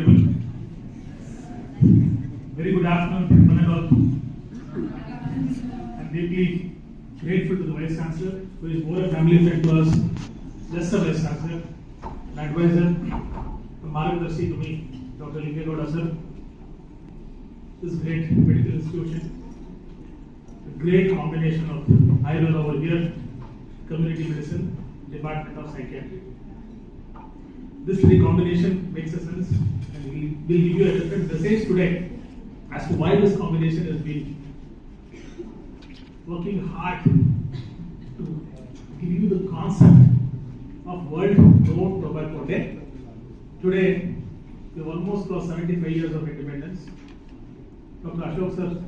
audible? Very good afternoon, one and all. I'm deeply grateful to the Vice Chancellor, who is more a family friend to us, just a Vice Chancellor, an advisor, a Margadarshi to me, Dr. Lingegoda sir. This great medical institution, a great combination of Ayurveda over here, community medicine, Department of Psychiatry. This combination makes a sense, and we will give you a different message today as to why this combination has been working hard to give you the concept of World No Tobacco Day. Today, we have almost crossed 75 years of independence. Dr. Ashok sir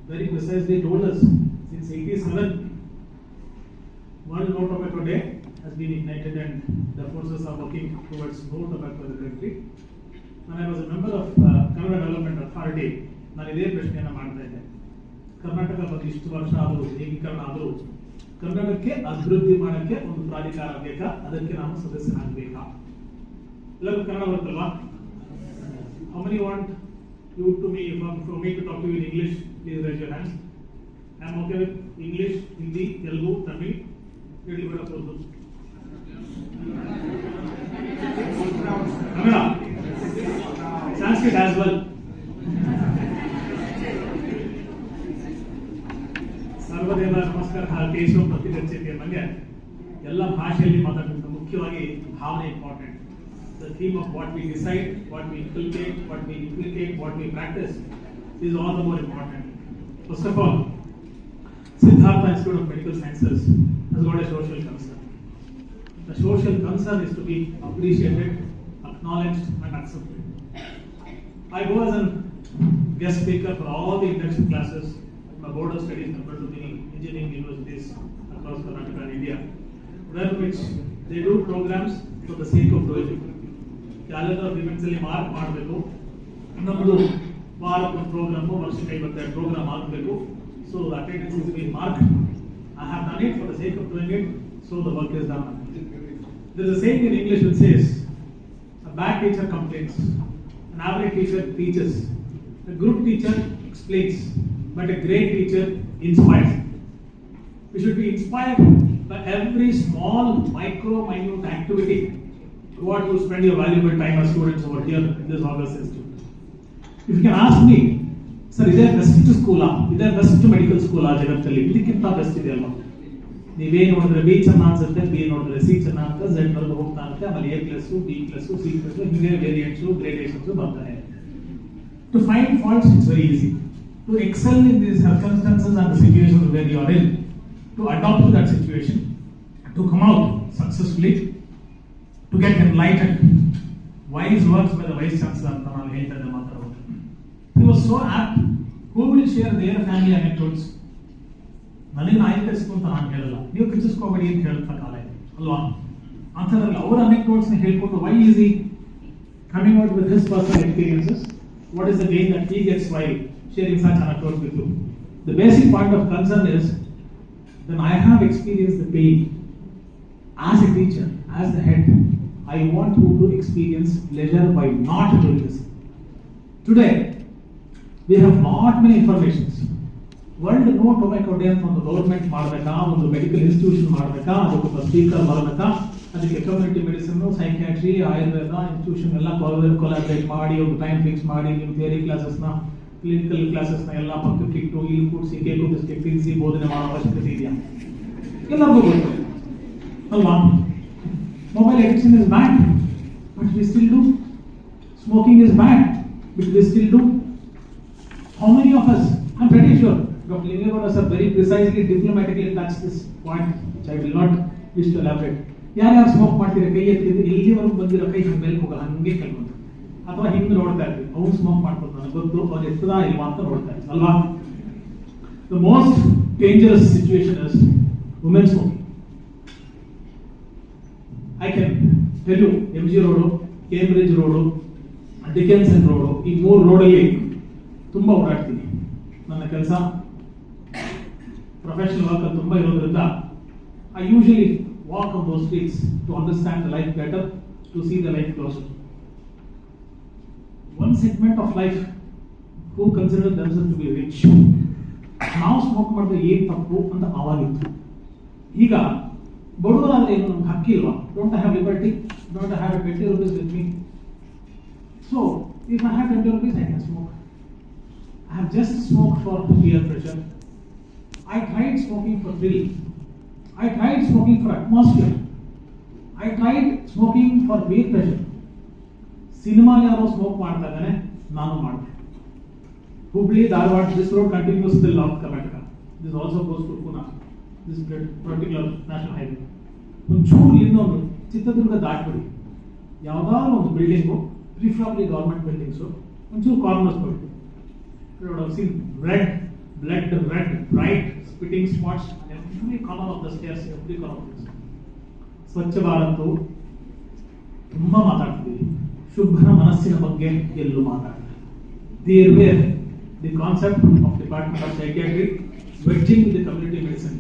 very precisely told us since 87, World No Tobacco Day has been ignited and the forces are working towards no tobacco in the country. When I was a member of Kannada Development Authority, ನಾನು ಇದೇ ಪ್ರಶ್ನೆಯನ್ನು ಮಾಡ್ತಾ ಇದ್ದೆ. ಕರ್ನಾಟಕ ಬಗ್ಗೆ ಇಷ್ಟು ವರ್ಷ ಆದರೂ ಏಕೀಕರಣ ಆದರೂ ಕನ್ನಡಕ್ಕೆ ಅಭಿವೃದ್ಧಿ ಮಾಡೋಕ್ಕೆ ಒಂದು ಪ್ರಾಧಿಕಾರ ಬೇಕಾ, ಅದಕ್ಕೆ ನಾವು ಸದಸ್ಯರಾಗಬೇಕಾ? ಎಲ್ಲರೂ Kannada ಬರುತ್ತಲ್ವಾ? How many want you to me for me to talk to you in English? Please raise your hands. I am okay with English, Hindi, Telugu, Tamil, little bit of Urdu. Kannada, Sanskrit as well. ಸರ್ವದೇವ ನಮಸ್ಕಾರ ಕೇಶವ ಪ್ರತಿಗಚ್ಚತೆ ಬಗ್ಗೆ ಎಲ್ಲ ಭಾಷೆಯಲ್ಲಿ ಮಾತಾಡಬೇಕು. ಮುಖ್ಯವಾಗಿ ಭಾವನೆ important. The theme of what we decide, what we inculcate, what we implicate, what we practice is all the more important. First of all, Siddhartha Institute of Medical Sciences has got a social concern. The social concern is to be appreciated, acknowledged and accepted. I go as a guest speaker for all the induction classes. My board of studies member to many engineering universities across Karnataka and India, where which they do programs for the sake of doing it. Calendar events ಅಲ್ಲಿ mark ಮಾಡಬೇಕು. ನಮ್ಮದು ವಾರಕ್ಕೊಂದು programme, ವರ್ಷಕ್ಕೆ 52 program ಆಗಬೇಕು. So the attendance is being marked. I have done it for the sake of doing it, so the work is done. There is a saying in English which says, a bad teacher complains, an average teacher teaches, a good teacher explains, but a great teacher inspires. We should be inspired by every small, minute activity. What you spend your valuable time as students over here in this August Institute. If you can ask me, sir, is there best school? Is there best medical school? ಜಗತ್ತಲ್ಲಿ ಇದಕ್ಕಿಂತ best ಇದೆ ಅಲ್ವಾ? ನೀವೇ ನೋಡಿದ್ರೆ B ಚೆನ್ನಾಗಿ ಅನ್ಸುತ್ತೆ, B ನೋಡಿದ್ರೆ C ಚೆನ್ನಾಗಿ ಅಂತ, ಝೆಡ್ ಬರೆದು ಹೋಗ್ತಾ ಇರುತ್ತೆ, ಆಮೇಲೆ A plus, B plus, C plus, ಹೀಗೆ ವೇರಿಯಂಟ್ಸ್, ಗ್ರೇಡೇಷನ್ಸ್ ಬರ್ತಾನೆ. To find faults it's very easy. To excel in these circumstances and the situations where you are in, to adapt to that situation, to come out successfully, to get enlightened. Wise words by the Vice Chancellor ಅಂತ ನಾನು ಹೇಳ್ತಾ ಇದ್ದೆ ಮಾತಾಡೋದು. He was so apt. Who will share their family anecdotes? ನನಗೆ ಆಯ್ತು ಅಂತ ನಾನು ಹೇಳಲ್ಲ, ನೀವು ಕಿಚ್ಚಿಸ್ಕೋಬೇಡಿ ಅಂತ ಹೇಳ್ತಾ ಕಾಲ ಇದೆ ಅಲ್ವಾ? ಅಂಥದ್ರಲ್ಲಿ ಅವರ anecdotes ನ ಹೇಳ್ಕೊಂಡು why is he coming out with his personal experiences? What is the gain that he gets while sharing such anecdotes with you? The basic point of concern is, when I have experienced the pain as a teacher, as the head, I want you to experience pleasure by not doing this. Today, we have not many informations. World No Tobacco Day ಅಂತ ಒಂದು government ಮಾಡಬೇಕಾ, ಒಂದು medical institution ಮಾಡಬೇಕಾ, ಅದಕ್ಕೊಬ್ಬ speaker ಬರಬೇಕಾ, ಅದಕ್ಕೆ community medicine, psychiatry, Ayurveda institution ಎಲ್ಲ collaborate ಮಾಡಿ ಒಂದು ಟೈಮ್ ಫಿಕ್ಸ್ ಮಾಡಿ ನಿಮ್ಮ ಥಿಯರಿ ಕ್ಲಾಸಸ್ನ, ಕ್ಲಿನಿಕಲ್ ಕ್ಲಾಸಸ್ನ ಎಲ್ಲ ಪಕ್ಕಕ್ಕೆ ಇಟ್ಟು ಇಲ್ಲಿ ಕೂಡಿಸಿ ಕೇಕು ಬಿಸ್ಕೆಟ್ ತಿನ್ನಿಸಿ ಬೋಧನೆ ಮಾಡೋ ಅವಶ್ಯಕತೆ ಇದೆಯಾ? ಎಲ್ಲರಿಗೂ ಗೊತ್ತು ಅಲ್ವಾ? Mobile addiction is bad, but we still do. Smoking is bad, but we still do. How many of us? I'm pretty sure Dr. Lingegoda sir very precisely, diplomatically touched this point, which I will not wish to elaborate. ಯಾರ್ಯಾರು smoke ಮಾಡ್ತೀರಾ ಕೈ ಎತ್ತಿದ್ರೆ ಇಲ್ಲಿವರೆಗೂ ಬಂದಿರೋ ಕೈ ಹಿಂಗೆ ಮೇಲೆ ಹೋಗಲ್ಲ, ಹಂಗೆ ಕೆಲ್ಕೊಂಡು ಅಥವಾ ಹಿಂಗೆ ನೋಡ್ತಾ ಇರ್ತೀವಿ. ಅವ್ನು ಸ್ಮೋಕ್ ಮಾಡ್ಬೋದು, ನನಗೆ ಗೊತ್ತು ಅವ್ರು ಎತ್ತದಾ ಇಲ್ವಾ ಅಂತ ನೋಡ್ತಾ ಇರ್ತೀವಿ ಅಲ್ವಾ? The most dangerous situation is women smoking. I can tell you, MG road, Cambridge road, Dickenson road, ಈ 3 ರೋಡಲ್ಲಿ ತುಂಬ ಓಡಾಡ್ತೀನಿ. ನನ್ನ ಕೆಲಸ ಪ್ರೊಫೆಷನಲ್ ವರ್ಕ್ ತುಂಬ ಇರೋದ್ರಿಂದ I usually walk on those streets to understand the life better, to see the life closer. segment of life who consider themselves to be rich. ನಾವು smoke ಮಾಡಿದ್ರೆ ಏನು ತಪ್ಪು ಅಂತ ಆವಾಗಿತ್ತು. ಈಗ ಬಡವರಾದ್ರೆ ಏನು ನಮ್ಗೆ ಹಕ್ಕಿಲ್ವಾ? Don't I have liberty? Don't I have 20 rupees with me? So if I have 20 rupees, I can smoke. I have just smoked for peer pressure. I tried smoking for thrill. I tried smoking for atmosphere. I tried smoking for peer pressure. ಸಿನಿಮಾಲಿ ಯಾರೋ smoke ಮಾಡ್ತಾ ಇದ್ದಾನೆ, ನಾನು ಮಾಡಿದೆ. Hubli, Dharwad, this road continues till North Karnataka. This also goes to Pune, this particular national highway. ಒಂಚೂರು ಇಲ್ಲಿಂದ ಒಂದು ಚಿತ್ರದುರ್ಗ ದಾಟ್ಬಿಡಿ, ಯಾವುದಾದ್ರು ಒಂದು ಬಿಲ್ಡಿಂಗು, ಪ್ರಿಫರಬ್ಲಿ ಗೌರ್ಮೆಂಟ್ ಬಿಲ್ಡಿಂಗ್ಸು, ಒಂಚೂರು ಕಾರ್ನರ್ಸ್ ಕೊಡಿ. You would have seen red, bright spitting spots on every corner of the stairs, every corner of the stairs. Swachh Bharat ತುಂಬ ಮಾತಾಡ್ತೀವಿ, ಶುಭ್ರ ಮನಸ್ಸಿನ ಬಗ್ಗೆ ಎಲ್ಲೂ ಮಾತಾಡ್ತೀವಿ. There were the concept of Department of Psychiatry wedging with the community medicine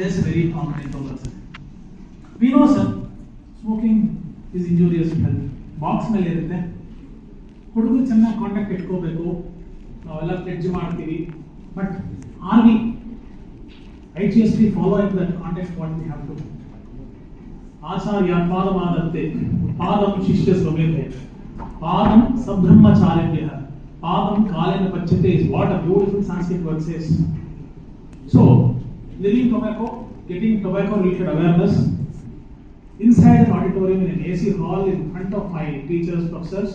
is very common in Those. We know, sir, smoking is injurious to health. Box ಮೇಲೆ ಇರುತ್ತೆ, ಹುಡುಗರು ಚೆನ್ನಾಗಿ ಕಾಂಟ್ಯಾಕ್ಟ್ ಇಟ್ಕೋಬೇಕು, ನಾವೆಲ್ಲ ಪ್ಲೆಡ್ಜ್ ಮಾಡ್ತೀವಿ. But are we righteously following that context what we have to do? ಆಚಾರ್ಯ ಪಾದಮಾದಂತೆ ಪಾದಂ ಶಿಷ್ಯ ಸ್ವಮೇಧೆ ಪಾದಂ ಸಬ್ರಹ್ಮಚಾರ್ಯಭ್ಯಃ ಪಾದಂ ಕಾಲೇನ ಪಚ್ಯತೆ is what a beautiful Sanskrit word says. So living tobacco, getting tobacco related awareness inside an auditorium in an AC hall in front of my teachers, professors,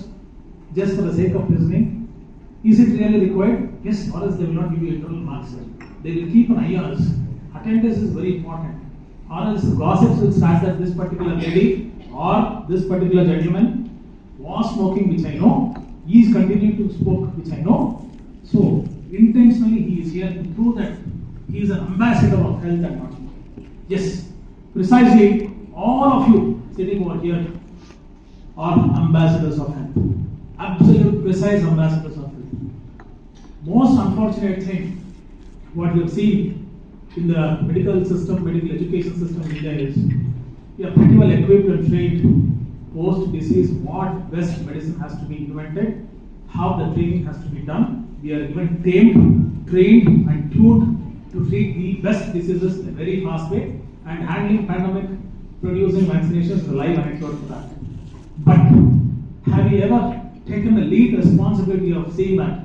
just for the sake of listening, is it really required? Yes, or else they will not give you internal marks. They will keep an eye on us. Attendance is very important. Or else gossips will start that this particular lady or this particular gentleman was smoking, which I know. He is continuing to smoke, which I know. So intentionally he is here to prove that he is an ambassador of health and not smoking. Yes, precisely all of you sitting over here are ambassadors of health. Absolute precise ambassadors of health. Most unfortunate thing what we have seen in the medical system, medical education system in India is we are pretty well equipped and trained post disease what best medicine has to be invented, how the training has to be done. We are even tamed, trained and tuned to treat the best diseases in a very fast way, and handling pandemic producing vaccinations is a live anecdote for that. But have you ever taken the lead responsibility of saying that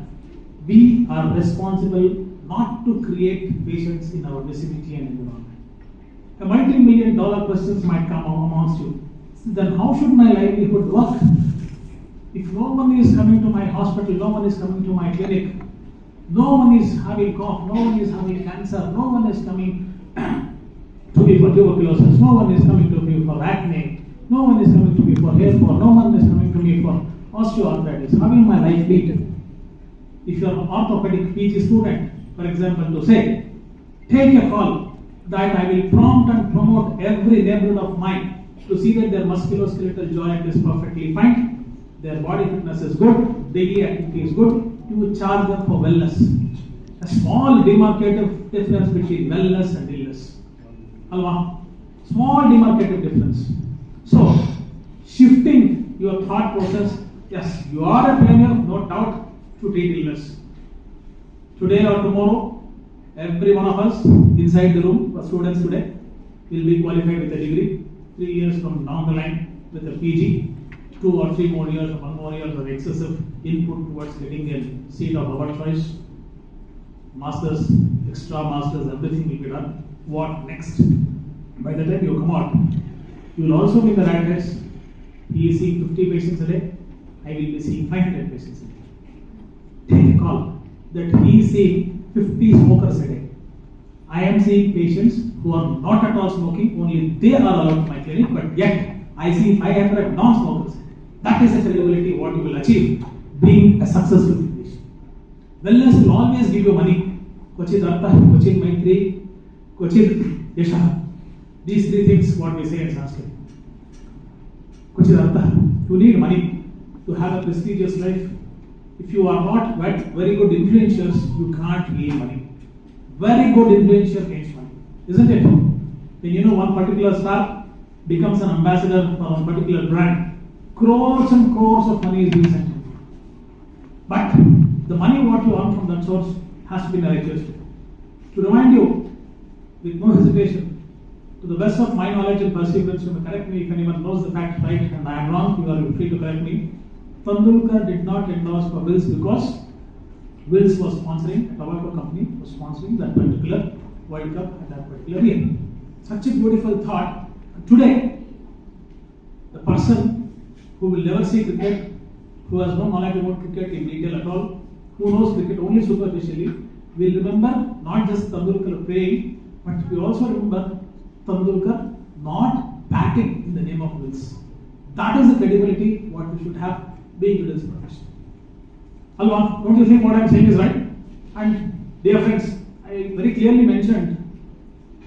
we are responsible not to create patients in our vicinity and environment? A multi-million-dollar questions might come amongst you. Then how should my livelihood work? If no one is coming to my hospital, no one is coming to my clinic, no one is having cough, no one is having cancer, no one is coming to me for tuberculosis, no one is coming to me for acne, no one is coming to me for hair fall, no one is coming to me for osteoarthritis. How will my life lead? If you are an orthopedic PG student, for example, to say, take a call that I will prompt and promote every neighborhood of mine to see that their musculoskeletal joint is perfectly fine, their body fitness is good, daily activity is good, you will charge them for wellness. A small demarcative difference between wellness and illness. Alva? Small demarcative difference. So, shifting your thought process, yes, you are a pioneer, no doubt, to treat illness. Today or tomorrow, every one of us inside the room, for students today, will be qualified with a degree. 3 years from down the line with a PG, 2 or 3 more years or 1 more years of excessive input towards getting a seat of our choice. Masters, extra masters, everything will be done. What next? By the time you come out, you will also be in the rat race. He is seeing 50 patients a day, I will be seeing 500 patients a day. Take a call that he is seeing 50 smokers a day. I am seeing patients who are not at all smoking, only they are allowed to my clinic, but yet I see 500 non-smokers. That is the credibility what you will achieve being a successful physician. Wellness will always give you money. Kvachit artha, kvachit maitri, kvachit yasha. These 3 things what we say in Sanskrit. Kvachit artha, you need money to have a prestigious life. If you are not very good influencers, you can't gain money. Very good influencer gains money, isn't it? When you know one particular star becomes an ambassador for one particular brand, crores and crores of money is being sent to you. the money what you earn from that source has to be righteous. To remind you, with no hesitation, to the best of my knowledge and perseverance, you may correct me if anyone knows the facts right and I am wrong, you are free to correct me. Tendulkar did not endorse for Wills because Wills was sponsoring, a tobacco company was sponsoring that particular World Cup at that particular year. Such a beautiful thought. Today, the person who will never see cricket, who has no knowledge about cricket in detail at all, who knows cricket only superficially, will remember not just Tendulkar playing, but we also remember Tendulkar not batting in the name of Wills. That is the credibility what we should have being to this profession. Alwan, don't you think what I am saying is right? And dear friends, I very clearly mentioned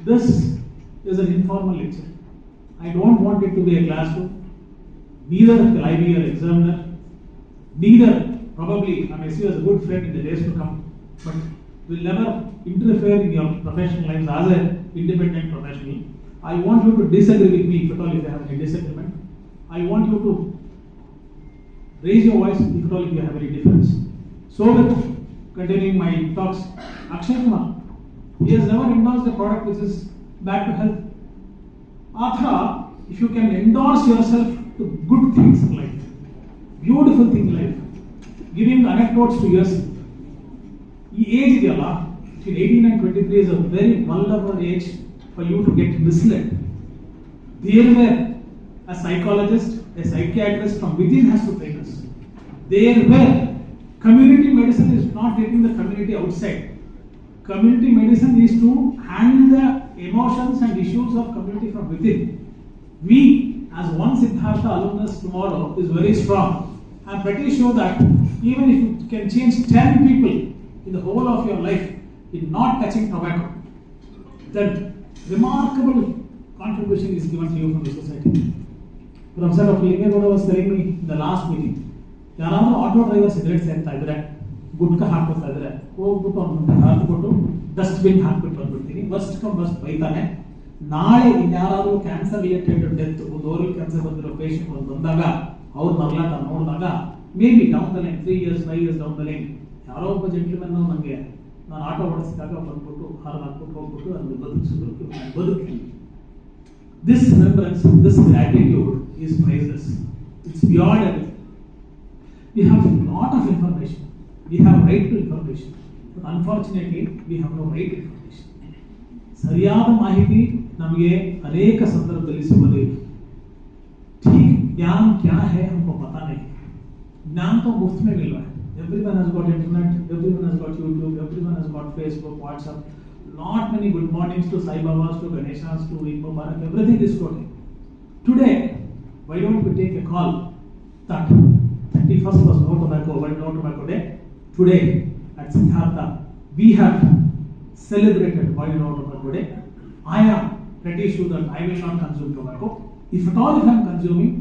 this is an informal lecture. I don't want it to be a classroom. Neither will I be an examiner. Neither, probably, I may see you as a good friend in the days to come, but will never interfere in your professional lives as an independent professional. I want you to disagree with me if at all if you have any disagreement. I want you to raise your voice if at all if you have any difference. So with continuing my talks, Akshay Kumar, he has never endorsed a product which is bad to health. Athra, if you can endorse yourself to good things in life, beautiful thing in life, giving anecdotes to yourself. Age between 18 and 23 is a very vulnerable age for you to get misled. There where a psychologist, a psychiatrist from within has to train us. There where community medicine is not getting the community outside. Community medicine is to handle the emotions and issues of community from within. We, as one Siddhartha alumnus tomorrow, is very strong. I am pretty sure that even if you can change 10 people in the whole of your life in not touching tobacco, then remarkable contribution is given to you from the society. Professor Dr. Lingegoda was telling me in the last meeting, ಯಾರಾದರೂ auto driver cigarette ಸೇರ್ತಾ ಇದ್ರೆ ಗುಟ್ಕ ಹಾಕ್ಕೊತಾ ಇದ್ರೆ ಹೋಗ್ಬಿಟ್ಟು ಅವ್ನು ಹಾಕ್ಬಿಟ್ಟು dustbin ಹಾಕ್ಬಿಟ್ಟು ಬಂದ್ಬಿಡ್ತೀನಿ, ಫಸ್ಟ್ ಕಮ್ ಫಸ್ಟ್ ಬೈತಾನೆ. ನಾಳೆ ಇನ್ಯಾರಾದ್ರೂ ಕ್ಯಾನ್ಸರ್ ರಿಲೇಟೆಡ್ ಡೆತ್, ಒಂದು ಓರಲ್ ಕ್ಯಾನ್ಸರ್ ಬಂದಿರೋ ಪೇಷಂಟ್ ಒಂದು ಬಂದಾಗ ಅವ್ರ ಮರಳಾಟ ನೋಡಿದಾಗ may be down the line 3 years 5 years down the line ಯಾರೋ ಒಬ್ಬ ಜೆಂಟ್ಲ್ಮನ್ ನನಗೆ ನಾನು ಆಟೋ ಓಡಿಸಿದಾಗ ಬಂದ್ಬಿಟ್ಟು ಹಾಲು ಹಾಕ್ಬಿಟ್ಟು ಹೋಗ್ಬಿಟ್ಟು ಅದನ್ನು ಬದುಕಿಸಿದ್ರು ಬದುಕಿ. This remembrance, this gratitude is priceless. It's beyond everything. We have a lot of information. We have right to information. But unfortunately, we have no right to information. ಸರಿಯಾದ ಮಾಹಿತಿ ನಮಗೆ ಅನೇಕ ಸಂದರ್ಭದಲ್ಲಿ ಸಿಗೋದಿಲ್ಲ. ठीक ज्ञान क्या है हमको पता नहीं. ज्ञान तो मुफ्त में मिल रहा है. Everyone has got internet, everyone has got YouTube, everyone has got Facebook, WhatsApp. Not many good mornings to Sai Babas, to Ganeshas, to Eid Mubarak, everything is floating. Today, why don't we take a call that 31st was no tobacco, World No Tobacco Day. Today, at Siddhartha, we have celebrated World No Tobacco Day. I am pretty sure that I will not consume tobacco. If at all if I am consuming,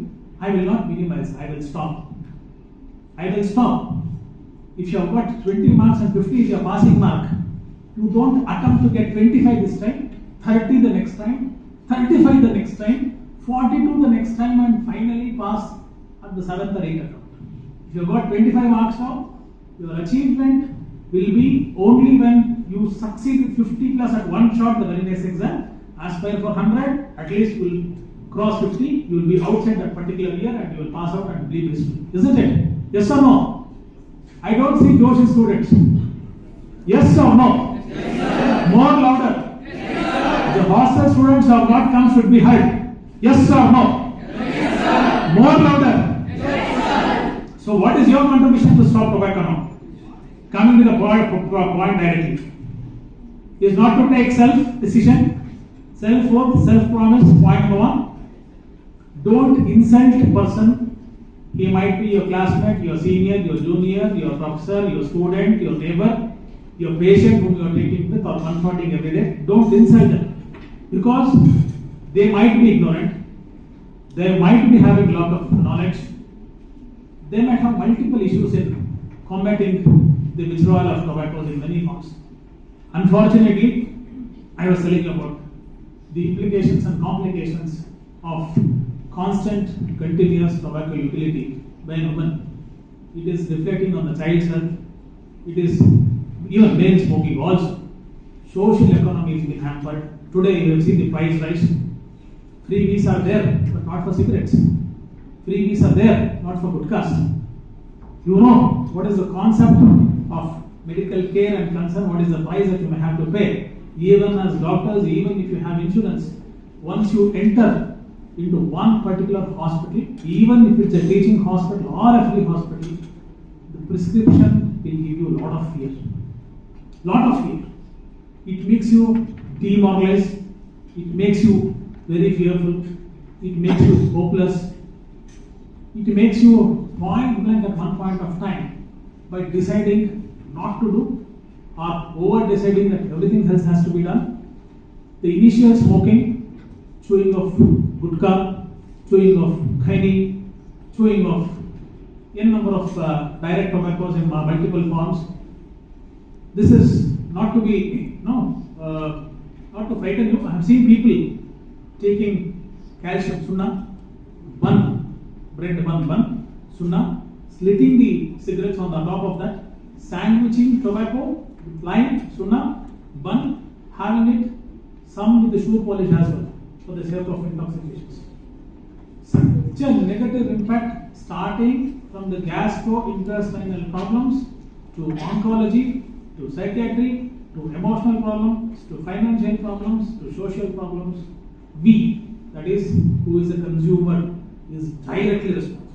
I will not minimize, I will stop. I will stop. If you have got 20 marks and 50 is your passing mark, you don't attempt to get 25 this time, 30 the next time, 35 the next time, 42 the next time, and finally pass at the 7th or 8th attempt. If you have got 25 marks now, your achievement will be only when you succeed with 50 plus at one shot the very next exam. Aspire for 100, at least you will cross 50, you will be outside that particular year and you will pass out and leave history. Isn't it? Yes or no? I don't see Joshi students. Yes or no? Yes, sir. More louder. Yes, sir. The hostel students who have not come should be heard. Yes or no? Yes, sir. More louder. Yes, sir. So what is your contribution to stop tobacco now? Coming to the point directly. Is not to take self-decision, self-worth, self-promise. Point number 1. Don't insult a person. He might be your classmate, your senior, your junior, your professor, your student, your neighbor, your patient whom you are taking with or confronting every day. Don't insult them because they might be ignorant, they might be having lack of knowledge, they might have multiple issues in combating the withdrawal of tobacco in many forms. Unfortunately, I was telling you about the implications and complications of constant, continuous tobacco utility by a woman. It is reflecting on the child's health, It is even male smoking also. Social economy is being hampered. Today you have seen the price rise. Freebies are there, but not for cigarettes. Freebies are there, not for gutkhas. You know what is the concept of medical care and concern, what is the price that you may have to pay. Even as doctors, even if you have insurance, once you enter into one particular hospital, even if it's a teaching hospital or a free hospital, the prescription will give you a lot of fear. Lot of fear. It makes you demoralized, it makes you very fearful, it makes you hopeless, it makes you point blank at one point of time by deciding not to do or over deciding that everything else has to be done. The initial smoking, chewing of gutka, chewing of khaini, chewing of n number of direct tobaccos in multiple forms. This is not to be, not to frighten you. I have seen people taking calcium sunna, bun, bread bun, sunna, slitting the cigarettes on the top of that, sandwiching tobacco, lime, sunna, bun, having it, some with the shoe polish as well, for the sake of intoxications. Such a negative impact, starting from the gastrointestinal problems to oncology, to psychiatry, to emotional problems, to financial problems, to social problems. We, that is, who is a consumer, is directly responsible.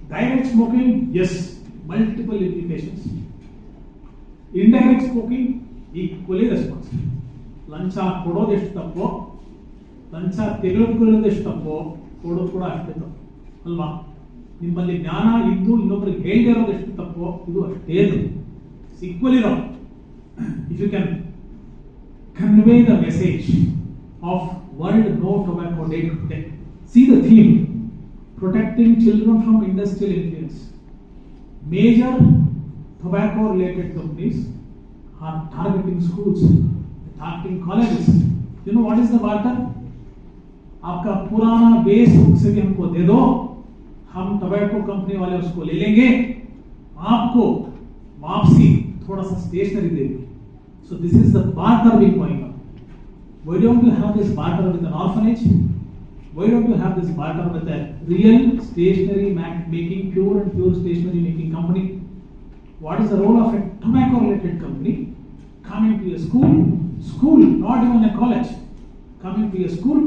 Direct smoking, yes, multiple implications. Indirect smoking, equally responsible. Lancha ಕೊಡೋದೆಷ್ಟು ತಪ್ಪೋ, ಲಂಚ ತೆಗೆದುಕೊಳ್ಳೋದೆಷ್ಟು ತಪ್ಪೋ, ಕೊಡೋದು ಕೂಡ ಅಷ್ಟೇ ತಪ್ಪು ಅಲ್ವಾ? ನಿಮ್ಮಲ್ಲಿ ಜ್ಞಾನ ಇದ್ದು ಇನ್ನೊಬ್ಬರಿಗೆ ಹೇಳದೇ ಇರೋದೆಷ್ಟು ತಪ್ಪೋ, ಇದು ಅಷ್ಟೇ ತಪ್ಪು. Equally wrong. If you can convey the message of World No Tobacco Day today, see the theme, protecting children from industrial influence. Major tobacco related companies are targeting schools, targeting colleges. You know what is the barter? आपका पुराना base से भी हमको दे दो, हम tobacco company वाले उसको ले लेंगे, आपको वापसी थोड़ा सा स्टेशनरी देंगे. So this is the barter being going on. Why don't you have this barter with an orphanage? Why don't you have this barter with a real stationery making, pure and pure stationery making company? What is the role of a tobacco related company coming to a school, not even a college, coming to a school,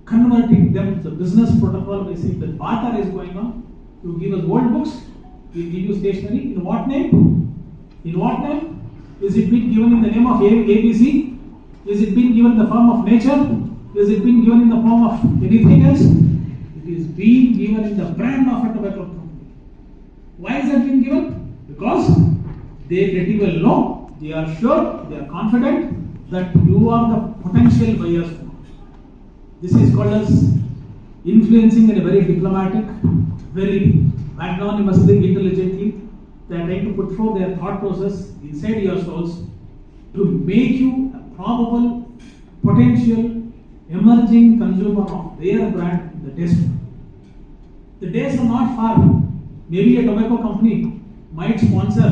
converting them to the business protocol by saying that barter is going on. You give us old books, we give you stationery. In what name? In what name? Is it being given in the name of ABC? Is it being given in the form of nature? Is it being given in the form of anything else? It is being given in the brand of a tobacco company. Why is that being given? Because they pretty well know, they are sure, they are confident that you are the potential buyers. This is called as influencing in a very diplomatic, very magnanimously, intelligently. They are trying to put forth their thought process inside your souls to make you a probable, potential, emerging consumer of their brand in the days to come. The days are not far. Maybe a tobacco company might sponsor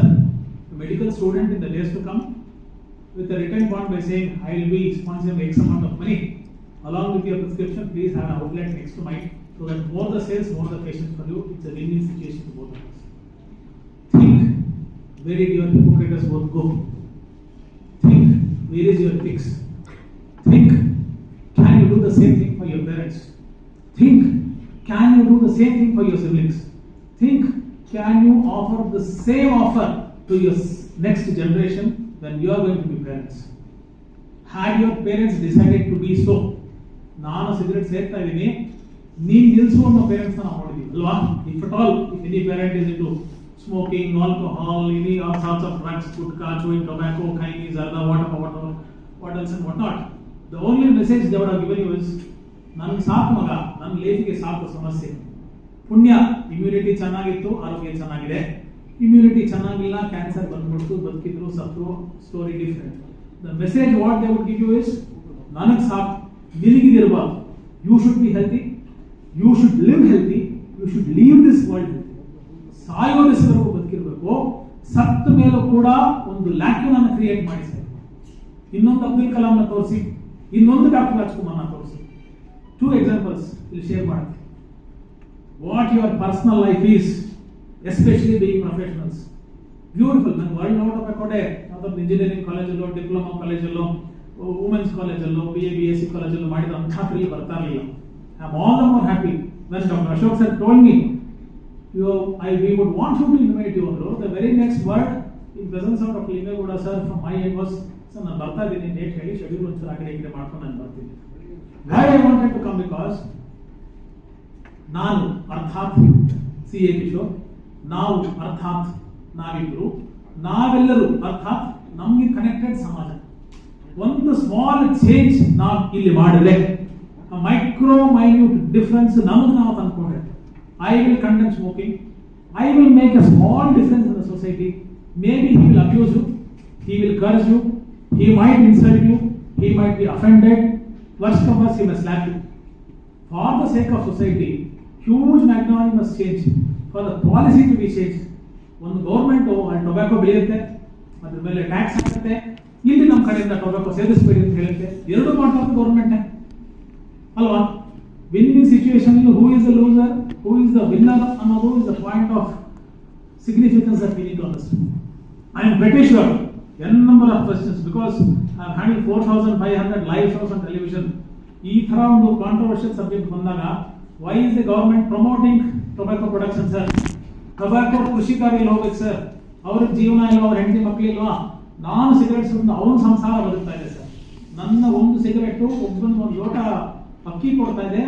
a medical student in the days to come with a written bond by saying, I will be sponsoring X amount of money. Along with your prescription, please have an outlet next to mine, so that more the sales, more the patients for you. It's a win-win situation to both of us. Think, where did your hypocrites both go? Think, where is your fix? Think, can you do the same thing for your parents? Think, can you do the same thing for your siblings? Think, can you offer the same offer to your next generation when you are going to be parents? Had your parents decided to be so, ನಾನು cigarette ಸೇರ್ತಾ ಇದ್ದೀನಿ, ನೀನು ನಿಲ್ಲಿಸು ಅನ್ನೋ parents ನಾವು ನೋಡಿದ್ದೀವಿ ಅಲ್ವಾ? If at all, if any parent is into smoking, alcohol, any all sorts of drugs, gutkha, chewing tobacco, khaini, zarda, what else and what not, the only message they would have given you is, ನನಗೆ ಸಾಕು ಮಗ, ನನ್ನ ಲೈಫಿಗೆ ಸಾಕು ಸಮಸ್ಯೆ. ಪುಣ್ಯ, immunity ಚೆನ್ನಾಗಿತ್ತು, ಆರೋಗ್ಯ ಚೆನ್ನಾಗಿದೆ. ಇಮ್ಯುನಿಟಿ ಚೆನ್ನಾಗಿಲ್ಲ, ಕ್ಯಾನ್ಸರ್ ಬಂದ್ಬಿಡ್ತು, ಬದುಕಿದ್ರು, ಸತ್ರು, story different. The message what they would give you is, ನನಗೆ ಸಾಕು, ನಿನಗಿದಿರಬಾರ್ದು. You should be healthy, you should live healthy, you should leave this world healthy. ಸಾಯೋ ದಿಸವರೆಗೂ ಬದುಕಿರಬೇಕು, ಸತ್ತ ಮೇಲೂ ಕೂಡ ಒಂದು ಲ್ಯಾಕ್ಯೂನ್ ಅನ್ನು ಕ್ರಿಯೇಟ್ ಮಾಡಿ ಸರ್. ಇನ್ನೊಂದು ಅಬ್ದುಲ್ ಕಲಾಂನ ತೋರಿಸಿ, ಇನ್ನೊಂದು ಡಾಕ್ಟರ್ ರಾಜ್ಕುಮಾರ್ನ ತೋರಿಸಿ. 2 examples ಇಲ್ಲಿ ಶೇರ್ ಮಾಡ್ತೀನಿ. What your personal life is, especially being professionals. Beautiful. ನಾನು ವರ್ಲ್ಡ್ ನೋಟ್ ಆಫ್ ಅಕೌಂಟೆ ಯಾವುದಾದ್ರು ಇಂಜಿನಿಯರಿಂಗ್ ಕಾಲೇಜಲ್ಲೋ, ಡಿಪ್ಲೊಮಾ ಕಾಲೇಜಲ್ಲೋ, ವುಮೆನ್ಸ್ ಕಾಲೇಜಲ್ಲೋ, BA BSc ಕಾಲೇಜಲ್ಲೋ ಮಾಡಿದ ಅಂತಹ ಥ್ರಿಲ್ ಬರ್ತಾ ಇರಲಿಲ್ಲ. I am all the more happy when Dr. Ashok sir told me, we would want you to invite you. The very next word in presence of Dr. Lingagouda sir from my end was, sir, ನಾನು ಬರ್ತಾ ಇದ್ದೀನಿ, date ಹೇಳಿ, schedule ಒಂದ್ಸಲ ಆ ಕಡೆ ಈ ಕಡೆ ಮಾಡ್ಕೊಂಡು ನಾನು ಬರ್ತೀನಿ. Why I wanted to come? Because ನಾನು ಅರ್ಥಾತ್ CA ಕಿಶೋರ್, ನಾವು ಅರ್ಥಾತ್ ನಾವಿಬ್ರು, ನಾವೆಲ್ಲರೂ ಅರ್ಥಾತ್ ನಮ್ಗೆ ಕನೆಕ್ಟೆಡ್ ಸಮಾಜ. ಒಂದು ಸ್ಮಾಲ್ ಚೇಂಜ್ ನಾವು ಇಲ್ಲಿ ಮಾಡಿದ್ರೆ, ಮೈಕ್ರೋ ಮೈನ್ಯೂಟ್ ಡಿಫರೆನ್ಸ್ ನಮಗೆ ನಾವು ತಂದ್ಕೊಂಡ್ರೆ, I will condemn smoking, I will make a small difference in the society. Maybe he will abuse you, he will curse you, he might insult you, he might be offended, worst of us he may slap you. For the sake of society, huge magnanimous change, for the policy to be changed. ಒಂದು government tobacco ಬೆಳೆಯುತ್ತೆ, ಅದ್ರ ಮೇಲೆ tax ಹಾಕುತ್ತೆ, ಇಲ್ಲಿ ನಮ್ಮ ಕಡೆಯಿಂದ tobacco ಸೇರಿಸಬೇಡಿ ಅಂತ ಹೇಳುತ್ತೆ. ಎರಡು ಮಾಡ್ತಾರೆ ಗೌರ್ಮೆಂಟ್ ಅಲ್ವಾ? Winning situation, who is the loser, who is the winner ಅನ್ನೋದು is the point of significance that we need to understand. I am very sure n number of questions, because I have handled 4,500 live shows on television. ಈ ತರ ಒಂದು controversial subject ಬಂದಾಗ, why is the government promoting tobacco production sir? Tobacco ಕೃಷಿಕಾರಿಗೆ ಹೋಗ್ಬೇಕು sir, ಅವ್ರಿಗೆ ಜೀವನ ಇಲ್ವಾ, ಅವ್ರ ಹೆಂಡತಿ ಮಕ್ಕಳಿಲ್ವಾ? ನಾನು ಸಿಗರೇಟ್ಸ್ ಅವನ ಸಂಸಾರ ಬದುಕ್ತಾ ಇದೆ ಸರ್. ನನ್ನ ಒಂದು ಸಿಗರೇಟು ಒಬ್ಬನಿಗೆ ಒಂದು ಲೋಟ ಅಕ್ಕಿ ಕೊಡ್ತಾ ಇದೆ,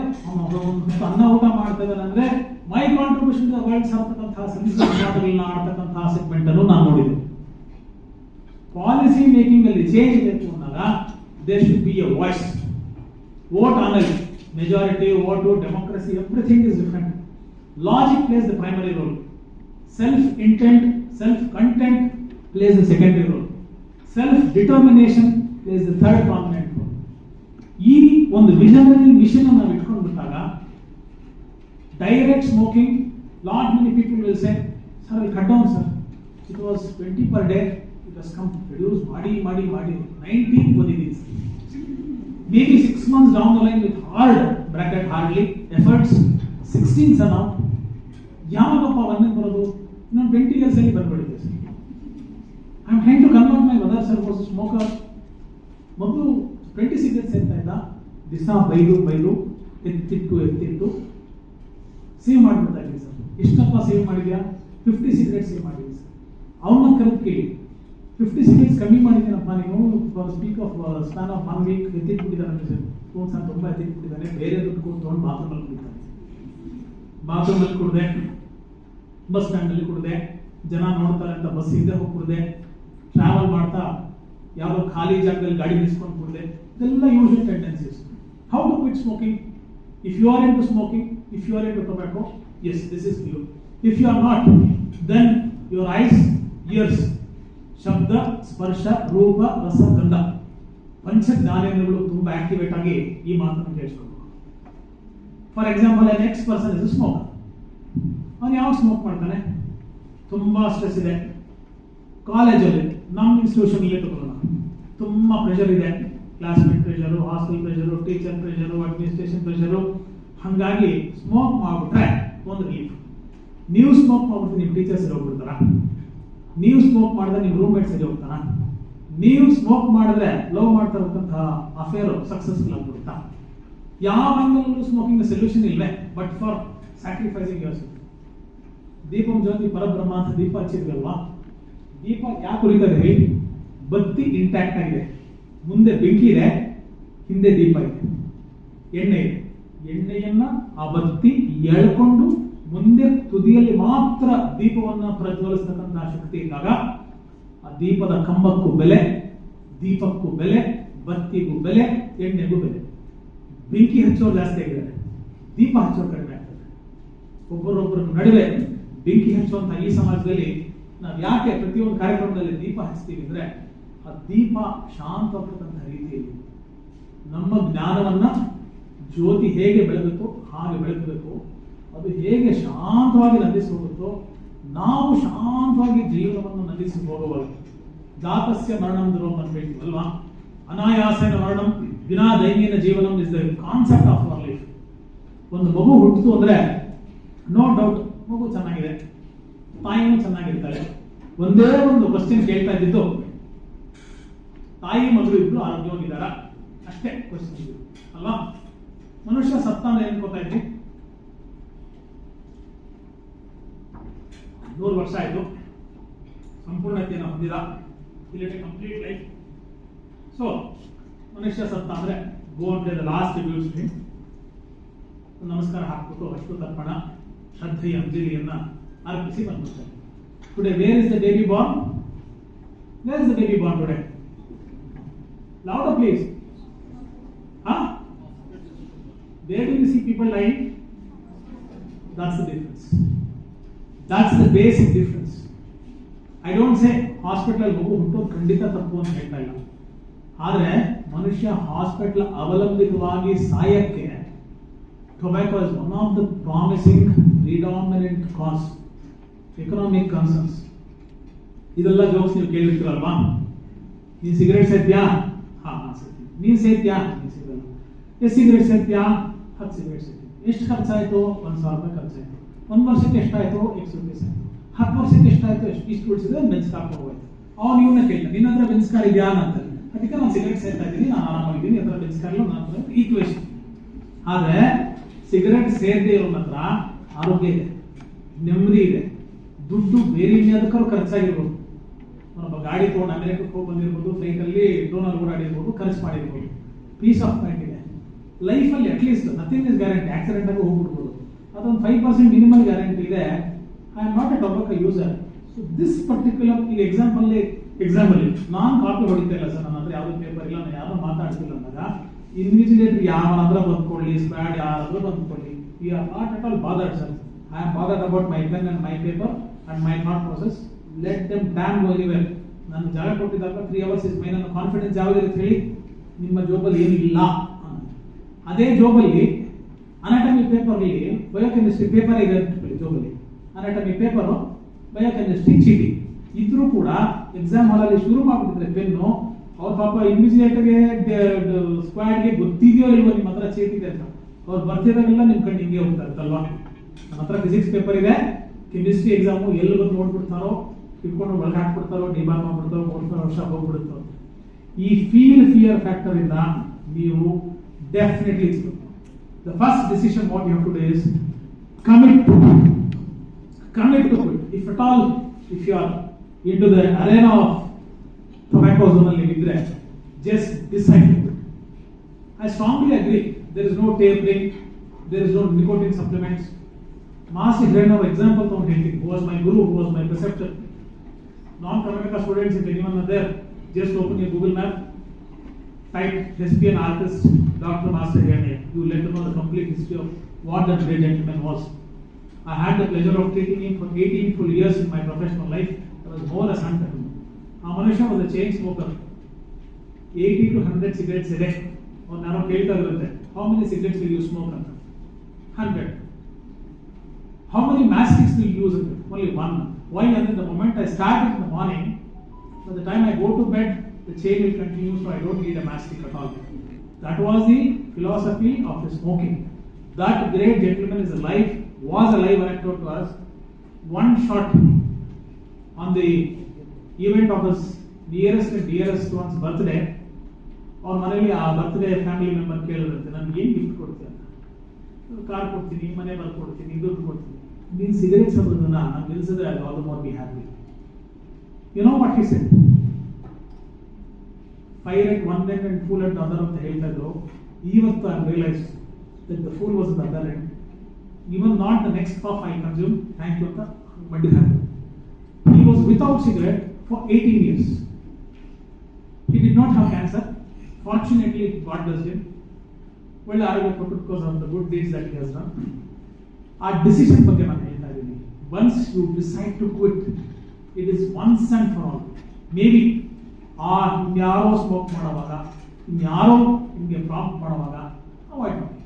ಅನ್ನ ಊಟ ಮಾಡ್ತಾ ಇದ್ದಾನೆ ಅಂದ್ರೆ my contribution to the world ಆಗ್ತಕ್ಕಂತಹ ಸಂಸ್ಕೃತಿಗಳನ್ನ ಆಡ್ತಕ್ಕಂತಹ ಸೆಗ್ಮೆಂಟ್ ಅನ್ನು ನಾನು ನೋಡಿದೆ. ಪಾಲಿಸಿ ಮೇಕಿಂಗ್ ಅಲ್ಲಿ ಚೇಂಜ್ ಬೇಕು ಅಂದಾಗ there should be a voice. Vote only, majority vote, democracy, everything is different. Logic plays the primary role. Self-intent, self-content plays the secondary role. Self-determination plays the third prominent role. ಈ ಒಂದು visionary mission ಅನ್ನು ನಾವು ಇಟ್ಕೊಂಡು ಬಿಟ್ಟಾಗ, direct smoking, lot many people will say, sir will cut down sir, it was 20 per day, it was come reduce ಮಾಡಿ 19 ಬಂದಿದ್ದೀವಿ sir. Maybe 6 months down the line with hardly efforts, 16 sir ನಾವು ಯಾವಾಗಪ್ಪ ಒಂದೇ ಬರೋದು, ಇನ್ನೊಂದು 20 years ಅಲ್ಲಿ ಬಂದ್ಬಿಟ್ಟಿದೆ sir. I am trying to convert my mother sir was smoker. ಮೊದಲು 20 cigarettes ಸೇರ್ತಾ ಇದ್ದ, ದಿವಸ ಬೈದು ಎತ್ತಿಟ್ಟು ಸೇವ್ ಮಾಡಿಬಿಡ್ತಾ ಇದ್ದೀವಿ ಸರ್. ಇಷ್ಟಪ್ಪ ಸೇವ್ ಮಾಡಿದ್ಯಾ? 50 cigarettes ಸೇವ್ ಮಾಡಿದ್ವಿ ಸರ್. ಅವನ್ನ ಕರೆದು ಕೇಳಿ, 50 cigarettes ಕಮ್ಮಿ ಮಾಡಿದ್ದೀನಪ್ಪ ನೀನು, speak of span of 1 week ಎತ್ತಿಟ್ಬಿಟ್ಟಿದ್ದಾನೆ ಸರ್. ನಾನು ತುಂಬ ಎತ್ತಿಟ್ಬಿಟ್ಟಿದ್ದಾನೆ, ಬೇರೆ ದುಡ್ಡು ಕೊಟ್ಟು ತೊಗೊಂಡು ಬಾತ್ರೂಮಲ್ಲಿ ಕುಡಿತಾನೆ. ಬಾತ್ರೂಮಲ್ಲಿ ಕುಡಿದೆ, ಬಸ್ ಸ್ಟ್ಯಾಂಡಲ್ಲಿ ಕುಡಿದೆ, ಜನ ನೋಡ್ತಾರೆ ಅಂತ ಬಸ್ ಹಿಂದೆ ಹೋಗಿ ಕುಡಿದೆ, ಟ್ರಾವೆಲ್ ಮಾಡ್ತಾ ಯಾವುದೋ ಖಾಲಿ ಜಾಗದಲ್ಲಿ ಗಾಡಿ ನಿಲ್ಸ್ಕೊಂಡು ಕುಡಿದೆ. ಇದೆಲ್ಲ usual tendencies. How to quit smoking? If you are into smoking, if you are into tobacco, yes this is you. If you are not, then your eyes, ears, ಶಬ್ದ, ಸ್ಪರ್ಶ, ರೂಪ, ರಸ, ಗಂಧ, ಪಂಚ ಜ್ಞಾನೇಂದ್ರಗಳು ತುಂಬಾ ಆಕ್ಟಿವೇಟ್ ಆಗಿ ಈ ಮಾತನ್ನು ಕೇಳಿಸ್ಕೊಂಡು. For example, a next person is smoker. ಅವನು ಯಾವ ಸ್ಮೋಕ್ ಮಾಡ್ತಾನೆ? ತುಂಬಾ ಸ್ಟ್ರೆಸ್ ಇದೆ ಕಾಲೇಜಲ್ಲಿ, ನಮ್ಮ ಇನ್ಸ್ಟಿಟ್ಯೂಷನ್ ಇಲ್ಲೇ ತಗೊಳ್ಳೋಣ, ತುಂಬಾ ಪ್ರೆಷರ್ ಇದೆ, classmate pressure, hostel pressure, teacher pressure, administration pressure. ಹಾಗಾಗಿ ಸ್ಮೋಕ್ ಮಾಡ್ಬಿಟ್ರೆ ಒಂದು ರಿಲೀಫ್. ನೀವು ಸ್ಮೋಕ್ ಮಾಡ್ಬಿಟ್ಟು ನಿಮ್ಮ ಟೀಚರ್ಸ್ ಸರಿ ಹೋಗ್ಬಿಡ್ತಾರ? ನೀವು ಸ್ಮೋಕ್ ಮಾಡಿದ್ರೆ ನಿಮ್ಮ ರೂಮ್ಮೇಟ್ ಸರಿ ಹೋಗ್ತಾರ? ನೀವು ಸ್ಮೋಕ್ ಮಾಡಿದ್ರೆ ಲವ್ ಮಾಡ್ತಾ ಇರತಕ್ಕಂತಹ ಅಫೇರ್ ಸಕ್ಸಸ್ಫುಲ್ ಆಗ್ಬಿಡುತ್ತಾ? ಯಾವ ಆಂಗಲಲ್ಲೂ ಸ್ಮೋಕಿಂಗ್ ಸೊಲ್ಯೂಷನ್ ಇಲ್ವೇ, but for sacrificing yourself. ದೀಪಂ ಜ್ಯೋತಿ ಪರಬ್ರಹ್ಮ ಅಂತ ದೀಪ ಹಚ್ಚಿದ್ರಲ್ವಾ? ದೀಪ ಯಾಕೆ ಉರಿತದೆ ಹೇಳಿ? ಬತ್ತಿ ಇಂಟ್ಯಾಕ್ಟ್ ಆಗಿದೆ, ಮುಂದೆ ಬೆಂಕಿ ಇದೆ, ಹಿಂದೆ ದೀಪ ಇದೆ, ಎಣ್ಣೆ ಇದೆ. ಎಣ್ಣೆಯನ್ನ ಆ ಬತ್ತಿ ಎಳ್ಕೊಂಡು ಮುಂದೆ ತುದಿಯಲ್ಲಿ ಮಾತ್ರ ದೀಪವನ್ನ ಪ್ರಜ್ವಲಿಸ್ತಕ್ಕಂತಹ ಶಕ್ತಿ ಇದ್ದಾಗ ಆ ದೀಪದ ಕಂಬಕ್ಕೂ ಬೆಲೆ, ದೀಪಕ್ಕೂ ಬೆಲೆ, ಬತ್ತಿಗೂ ಬೆಲೆ, ಎಣ್ಣೆಗೂ ಬೆಲೆ. ಬೆಂಕಿ ಹಚ್ಚೋರು ಜಾಸ್ತಿ ಆಗಿದ್ದಾರೆ, ದೀಪ ಹಚ್ಚೋರು ಕಡಿಮೆ ಆಗ್ತದೆ. ಒಬ್ಬರೊಬ್ಬರ ನಡುವೆ ಬೆಂಕಿ ಹಚ್ಚುವಂತ ಈ ಸಮಾಜದಲ್ಲಿ ನಾವು ಯಾಕೆ ಪ್ರತಿಯೊಂದು ಕಾರ್ಯಕ್ರಮದಲ್ಲಿ ದೀಪ ಹಚ್ತೀವಿ ಅಂದ್ರೆ, ಆ ದೀಪ ಶಾಂತವಾಗ್ತಕ್ಕಂತಹ ರೀತಿಯಲ್ಲಿ ನಮ್ಮ ಜ್ಞಾನವನ್ನ ಜ್ಯೋತಿ ಹೇಗೆ ಬೆಳಗುತ್ತೋ ಹಾಗೆ ಬೆಳಗಬೇಕು. ಅದು ಹೇಗೆ ಶಾಂತವಾಗಿ ನಂದಿಸಿ ಹೋಗುತ್ತೋ ನಾವು ಶಾಂತವಾಗಿ ಜೀವನವನ್ನು ನಡೆಸಿ ಹೋಗುವಾಗ ಜಾತಸ್ಯ ಮರಣಂ ಧ್ರುವಂ ಅಂತ ಹೇಳ್ತೀವಿ ಅಲ್ವಾ, ಅನಾಯಾಸೇನ ಮರಣಂ ವಿನಾ ದೈನ್ಯನ ಜೀವನಂ is the concept of our life. ಒಂದು ಮಗು ಹುಟ್ಟಿತು ಅಂದ್ರೆ ನೋ ಡೌಟ್ ಮಗು ಚೆನ್ನಾಗಿದೆ, ತಾಯಿನೂ ಚೆನ್ನಾಗಿರ್ತಾಳೆ. ಒಂದೇ ಒಂದು ಕ್ವಶನ್ ಕೇಳ್ತಾ ಇದ್ದಿದ್ದು, ತಾಯಿ ಮಗಳು ಇಬ್ರು ಆರೋಗ್ಯವಾಗಿದ್ದಾರ, ಅಷ್ಟೇ ಕ್ವಶನ್ ಇದು ಅಲ್ವಾ. ಮನುಷ್ಯ ಸತ್ತ ಅಂದ್ರೆ ಏನ್ ಗೊತ್ತಾ ಇದ್ವಿ, 100 ವರ್ಷ ಆಯ್ತು, ಸಂಪೂರ್ಣತೆಯನ್ನು ಹೊಂದಿದ, ಇಲ್ಲಿ ಕಂಪ್ಲೀಟ್ ಲೈಫ್. ಸೊ ಮನುಷ್ಯ ಸತ್ತ ಅಂದ್ರೆ go and the last reviews, ನಮಸ್ಕಾರ ಹಾಕ್ಬಿಟ್ಟು ಅಷ್ಟು ತರ್ಪಣ ಶ್ರದ್ಧೆಯ ಅಂಜಲಿಯನ್ನ ಅರ್ಪಿಸಿ ಬಂದ್ಬಿಡ್ತಾರೆ. Today where is the baby Born? Where is the baby Born today? Louder please. Huh? Where do you see people lying? That's the difference. That's the basic difference. I don't say hospital ಹೋಗು ಹುಟ್ಟೋದು ಖಂಡಿತ ತಪ್ಪು ಅಂತ ಹೇಳ್ತಾ ಇಲ್ಲ. ಆದರೆ ಮನುಷ್ಯ hospital ಅವಲಂಬಿತವಾಗಿ ಸಾಯಕ್ಕೆ tobacco is one of the promising predominant cause. Economic concerns ಇದೆಲ್ಲ ಜೋಕ್ಸ್ ನೀವು ಕೇಳಿರ್ತೀರಲ್ವಾ. ನೀನು ಸಿಗರೇಟ್ ಸೇರ್ತೀಯಾ? ನೀನ್ ಸೇರ್ತೀಯಾ? ಎಷ್ಟು ಸಿಗರೇಟ್ ಸೇರ್ತೀಯಾ? 10 ಸಿಗರೇಟ್ ಸೇರ್ತೀವಿ. ಎಷ್ಟು ಖರ್ಚಾಯ್ತು? 1,000 ರೂಪಾಯಿ ಖರ್ಚಾಯ್ತು. 1 ವರ್ಷಕ್ಕೆ ಎಷ್ಟಾಯ್ತು? X rupees ಆಯ್ತು. 10 ವರ್ಷಕ್ಕೆ ಎಷ್ಟಾಯ್ತು? ಇಷ್ಟು ಉಳಿಸಿದ್ರೆ ಬೆಂಚ್ ಕಾರ್ ಹೋಯ್ತು. ಅವ್ನು ಇವನ್ನ ಕೇಳ್ದ, ನಿನ್ನ ಹತ್ರ ಬೆಂಚ್ ಕಾರ್ ಇದೆಯಾ ಅಂತ. ಅದಕ್ಕೆ ನಾನು ಸಿಗರೇಟ್ ಸೇರ್ತಾ ಇದ್ದೀನಿ, ನಾನು ಆರಾಮಾಗಿದ್ದೀನಿ, ಹತ್ರ ಬೆಂಚ್ ಕಾರ್ ಇಲ್ಲ, ನನ್ನ ಈಕ್ವೇಶನ್. ಆದ್ರೆ ಸಿಗರೇಟ್ ಸೇರದೆ ಇರೋ ಹತ್ರ ಆರೋಗ್ಯ ಇದೆ, ನೆಮ್ಮದಿ ಇದೆ, ದುಡ್ಡು ಬೇರೆ ಇನ್ಯಾವುದಕ್ಕಾದ್ರೂ ಖರ್ಚಾಗಿರ್ಬೋದು. ಒಬ್ಬ ಗಾಡಿ ತಗೊಂಡು ಅಮೆರಿಕಕ್ಕೆ ಹೋಗಿ ಬಂದಿರ್ಬೋದು, ಫ್ಲೈಟ್ ಅಲ್ಲಿ ಡ್ರೋನಲ್ಲಿ ಓಡಾಡಿರ್ಬೋದು, ಖರ್ಚು ಮಾಡಿರ್ಬೋದು, ಪೀಸ್ ಆಫ್ ಮೈಂಡ್ ಇದೆ. ಲೈಫಲ್ಲಿ at least nothing is guarantee. Accident ಆಗಿ ಹೋಗ್ಬಿಡ್ಬೋದು, ಅದೊಂದು 5% ಮಿನಿಮಲ್ ಗ್ಯಾರಂಟಿ ಇದೆ. I am not A tobacco user. So this particular ಈಗ ಎಕ್ಸಾಂಪಲ್ ನಾನು ಕಾಪಿ ಹೊಡಿತಾ ಇಲ್ಲ ಸರ್, ನನ್ನ ಹತ್ರ ಯಾವುದೋ ಪೇಪರ್ ಇಲ್ಲ, ನಾನು ಯಾರು ಮಾತಾಡ್ತಿಲ್ಲ ಅಂದಾಗ ಇನ್ವಿಜಿಲೇಟರ್ ಯಾವನ ಹತ್ರ ಬಂದ್ಕೊಳ್ಳಿ, ಸ್ಕ್ವಾಡ್ ಯಾರಾದ್ರೂ ಬಂದ್ಕೊಳ್ಳಿ, we are not at all bothered sir. I am bothered about my pen and my paper and my thought process. Let them damn go anywhere. ನಾನು ಜಾಗ ಕೊಟ್ಟಿದ್ದಾಗ 3 hours ಇಸ್ ಮೈ. ನನ್ನ ಕಾನ್ಫಿಡೆನ್ಸ್ ಯಾವ್ದಿರುತ್ತೆ ಹೇಳಿ? ನಿಮ್ಮ ಜೋಬಲ್ಲಿ ಏನಿಲ್ಲ. ಅದೇ ಜೋಬಲ್ಲಿ ಅನಾಟಮಿ ಪೇಪರ್ಲಿ ಬಯೋಕೆಮಿಸ್ಟ್ರಿ ಪೇಪರ್ ಇದೆ ಅಂತ ಜೋಬಲ್ಲಿ, anatomy paper biochemistry ಚೀಟಿ ಇದ್ರೂ ಕೂಡ ಎಕ್ಸಾಮ್ ಹಾಲಲ್ಲಿ ಶುರು ಮಾಡ್ಬಿಟ್ಟಿದ್ರೆ ಪೆನ್ನು, ಅವ್ರ ಪಾಪ ಇನ್ವಿಜಿಲೇಟರ್ಗೆ ಸ್ಕ್ವಾಡ್ಗೆ ಗೊತ್ತಿದೆಯೋ ಇಲ್ವೋ ನಿಮ್ಮ ಹತ್ರ ಚೀಟಿದೆ ಅಂತ, ಅವ್ರು ಬರ್ತಿದಾಗೆಲ್ಲ ನಿಮ್ ಕಣ್ಣು ಹಿಂಗೆ ಹೋಗ್ತಾ ಇರ್ತಲ್ವಾ. ನನ್ನ ಹತ್ರ ಫಿಸಿಕ್ಸ್ ಪೇಪರ್ ಇದೆ, ಕೆಮಿಸ್ಟ್ರಿ ಎಕ್ಸಾಮು ಎಲ್ಲಿ ಬಂದು ನೋಡ್ಬಿಡ್ತಾರೋ, ಇಟ್ಕೊಂಡು ಒಳಗೆ ಹಾಕ್ಬಿಡ್ತಾರೋ, ಡಿಬಾರ್ ಮಾಡ್ಬಿಡ್ತಾರೋ, 3 ವರ್ಷ ಹೋಗ್ಬಿಡುತ್ತೋ. ಈ ಫಿಯರ್ ಫ್ಯಾಕ್ಟರ್ ಇಂದ ನೀವು definitely the first decision what you have to do is commit to it. If at all, if you are into the arena of tobacco zone alli idre, just decide to it. I strongly agree, there is no tapering, there is no nicotine supplements. Master Hiranov example from Hindi, who was my guru, who was my preceptor. Non-Karnataka students, if anyone are there, just open your Google map, type thespian artist Dr. Master Hiranov. You let them know the complete history of what that great gentleman was. I had the pleasure of treating him for 18 full years in my professional life. I was more a son to him. Manushya was a chain smoker. 80 to 100 cigarettes a day. Or naro kelta irutte, how many cigarettes will you smoke? 100. How many matchsticks will you use? Only one. Why? Until the moment I start in the morning, by the time I go to bed, the chain will continue, so I don't need a matchstick at all. That was the philosophy of the smoking. That great gentleman was alive anecdote to us. One shot on the event of his nearest and dearest one's birthday. ಅವ್ರ ಮನೇಲಿ ಆ birthday family member ಕೇಳಿರುತ್ತೆ, ನನ್ಗೆ ಏನು gift ಕೊಡ್ತೀಯ ಅಂತ. Car ಕೊಡ್ತೀನಿ, ಮನೆ ಬರ್ಕೊಡ್ತೀನಿ, ದುಡ್ಡು ಕೊಡ್ತೀನಿ, ನೀನು ಸಿಗರೇಟ್ಸ್ ಅನ್ನೋದನ್ನ ನಾನು ನಿಲ್ಲಿಸಿದ್ರೆ ಅದು all the more be happy. You know what he said? Fire at one end and fool at the other ಅಂತ ಹೇಳ್ತಾ ಇದ್ರು. ಇವತ್ತು I realized that the fool was at the other end. Even not the next puff I consumed, thank you ಅಂತ ಮಾಡಿದ್ದಾರೆ. He was without cigarette for 18 years. He did not have cancer. Fortunately, God blessed him. Well, ಆರೋಗ್ಯ ಕೊಟ್ಟು because of the good deeds that he has done. ಆ decision ಬಗ್ಗೆ ನಾನು ಹೇಳ್ತಾ ಇದ್ದೀನಿ. Once you decide to quit, it is once and for all. Maybe ಇನ್ಯಾರೋ smoke ಮಾಡುವಾಗ, ಇನ್ಯಾರೋ ನಿಮಗೆ ಪ್ರಾಂಪ್ಟ್ ಮಾಡುವಾಗ ಅವಾಯ್ಡ್ ಮಾಡಿ.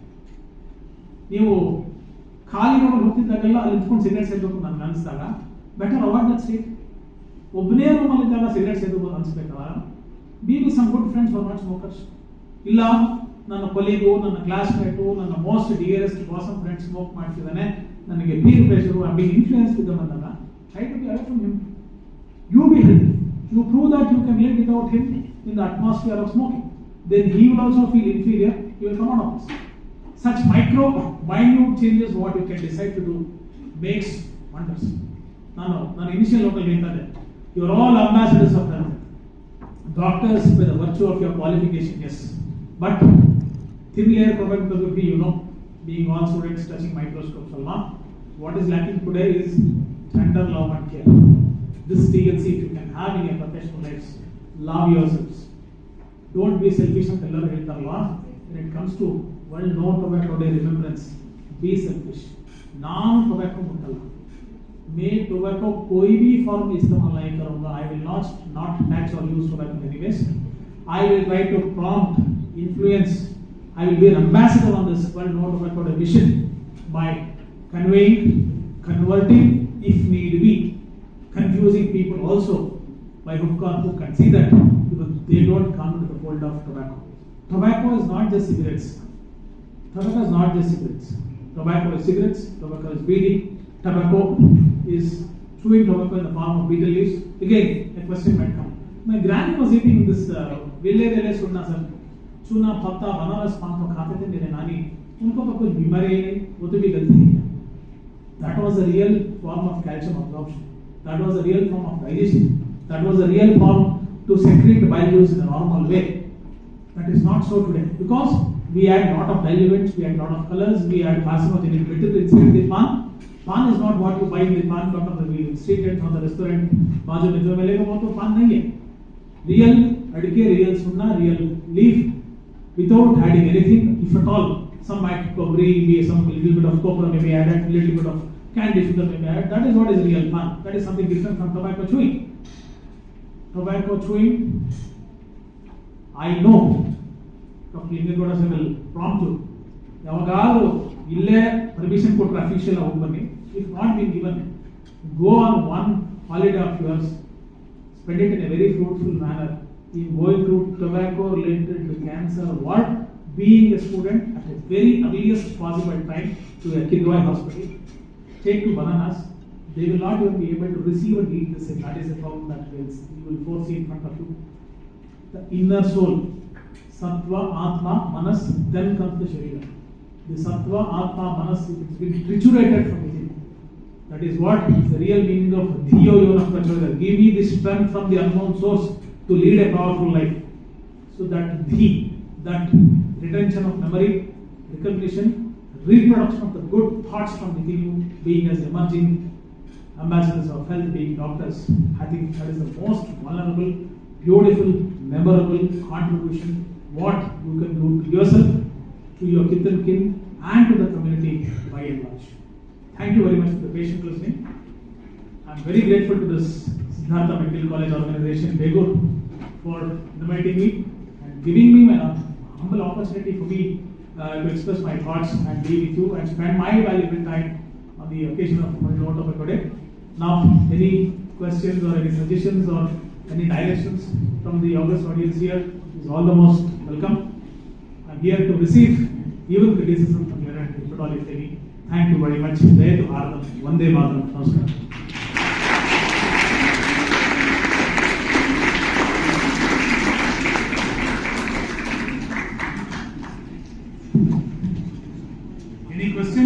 ನೀವು ಖಾಲಿ ರೋಡ್ ಹೋಗ್ತಿದ್ದಾಗೆಲ್ಲ ಅಲ್ಲಿ ನಿಂತ್ಕೊಂಡು ಸಿಗರೇಟ್ ಸೇರ್ಬೇಕು ನನಗೆ ಅನಿಸಿದಾಗ better avoid that state. ಒಬ್ಬನೇ ರೂಮಲ್ಲಿದ್ದಾಗ ಸಿಗರೇಟ್ ಸೇದಬಹುದು ಅನ್ಸ್ಬೇಕಲ್ಲ, be with some good friends for not smokers. ಇಲ್ಲ ನನ್ನ ಕೊಲೀಗು, ನನ್ನ ಕ್ಲಾಸ್ಮೇಟು, ನನ್ನ most dearest bosom friend smoke ಮಾಡ್ತಿದ್ದಾನೆ, ನನಗೆ peer pressure, I been influence with ಅಂದಾಗ try to be away from him. You be healthy. You prove that you can live without him in the atmosphere of smoking. Then he will also feel inferior. He will come out of this. Such minute changes what you can decide to do makes wonders. ನಾನು initial local ಹೇಳ್ತಾರೆ, you are all ambassadors of health. Doctors by the virtue of your qualification, yes. But thin layer chromatography, you know, being all students touching microscopes, what is lacking today is tender love and care. This TLC, if you can have in your professional lives, love yourselves. Don't be selfish and tell her when it comes to World No Tobacco Day remembrance. Be selfish. Non-tobacco muttalla. May tobacco koi bhi form istemal nahi karunga. I will not tax or use tobacco anyways. I will try to prompt, influence. I will be an ambassador on this World No Tobacco Day mission by conveying, converting, if need be, confusing people also by hook or hook, and see that because they don't come into the fold of tobacco. Tobacco is not just cigarettes. Tobacco is not just cigarettes. Tobacco is cigarettes. Tobacco is beading. Tobacco is chewing tobacco in the form of betel leaves. Again, a question might come. My granny was eating this villele sunna sir. Chuna patta banaras pan ko khate the mere nani. Unko to kuch bimari nahi, wo to bhi galti nahi. That was a real form of calcium absorption. That was a real form of digestion. That was a real form to secrete bile juice in a normal way. That is not so today, because we add lot of diluvents, we add lot of colors, we add carcinogenic material inside the pan. Pan is not what you buy in the pan shop on the street and on the restaurant. बाजू में जो मिलेगा वो तो पान नहीं है. Real अड़के, real सुन्ना, real leaf, without adding anything, if at all. Some might probably be some little bit of copra may be added, little bit of candy sugar may be added. That is what is real pan. That is something different from tobacco chewing. Tobacco chewing, I know, Dr. Lingagoda sir will prompt you. Yavagaru ille permission kotra official hogbani. If not been given, go on one holiday of yours, spend it in a very fruitful manner. In going through tobacco related to cancer, what being a student at a very earliest possible time to a Kidwai hospital. Take 2 bananas, they will not even be able to receive and eat the same. That is a problem that you will foresee in front of you. The inner soul, Sattva, Atma, Manas, then comes the Sharira. The Sattva, Atma, Manas, it has been triturated from within. That is what is the real meaning of Dhiyo Yona Prachodaya. Give me the strength from the unknown source to lead a powerful life. So that Dhi, that retention of memory, recognition, reproduction of the good thoughts from within you, being as emerging ambassadors of health, being doctors, I think that is the most vulnerable, beautiful, memorable contribution what you can do to yourself, to your kith and kin, and to the community by and large. Thank you very much for the patient listening. I am very grateful to this Siddhartha Medical College organization, Begur, for inviting me and giving me my humble opportunity for me to express my thoughts and be with you and spend my valuable time on the occasion of World No Tobacco Day. Now, any questions or any suggestions or any directions from the august audience here is all the most welcome. I am here to receive even criticism from your end, if at all if any. Thank you very much. Jai to Bharat. Vande Mataram. Namaskar. Any questions?